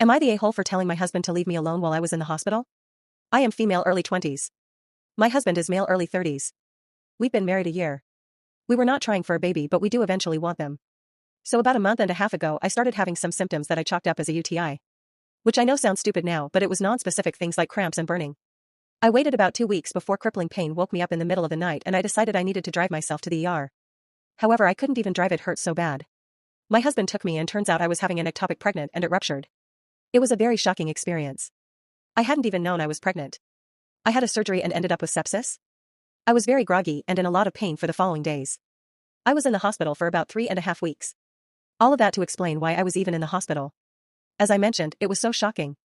Am I the a-hole for telling my husband to leave me alone while I was in the hospital? I am female early 20s. My husband is male early 30s. We've been married a year. We were not trying for a baby, but we do eventually want them. So about a month and a half ago I started having some symptoms that I chalked up as a UTI. Which I know sounds stupid now, but it was non-specific things like cramps and burning. I waited about 2 weeks before crippling pain woke me up in the middle of the night and I decided I needed to drive myself to the ER. However, I couldn't even drive, it hurt so bad. My husband took me and turns out I was having an ectopic pregnant and it ruptured. It was a very shocking experience. I hadn't even known I was pregnant. I had a surgery and ended up with sepsis. I was very groggy and in a lot of pain for the following days. I was in the hospital for about 3.5 weeks. All of that to explain why I was even in the hospital. As I mentioned, it was so shocking.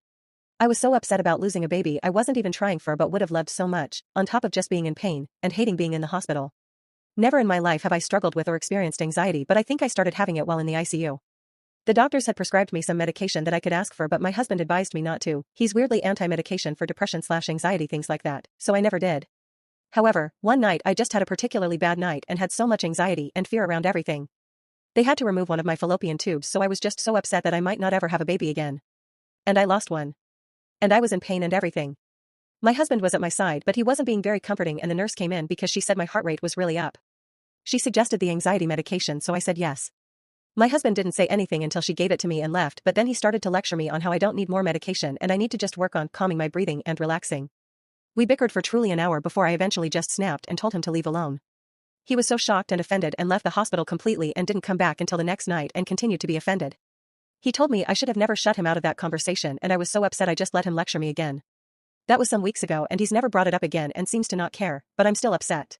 I was so upset about losing a baby I wasn't even trying for but would have loved so much, on top of just being in pain and hating being in the hospital. Never in my life have I struggled with or experienced anxiety, but I think I started having it while in the ICU. The doctors had prescribed me some medication that I could ask for, but my husband advised me not to. He's weirdly anti-medication for depression/anxiety, things like that, so I never did. However, one night I just had a particularly bad night and had so much anxiety and fear around everything. They had to remove one of my fallopian tubes, so I was just so upset that I might not ever have a baby again. And I lost one. And I was in pain and everything. My husband was at my side, but he wasn't being very comforting, and the nurse came in because she said my heart rate was really up. She suggested the anxiety medication, so I said yes. My husband didn't say anything until she gave it to me and left, but then he started to lecture me on how I don't need more medication and I need to just work on calming my breathing and relaxing. We bickered for truly an hour before I eventually just snapped and told him to leave alone. He was so shocked and offended and left the hospital completely and didn't come back until the next night and continued to be offended. He told me I should have never shut him out of that conversation, and I was so upset I just let him lecture me again. That was some weeks ago and he's never brought it up again and seems to not care, but I'm still upset.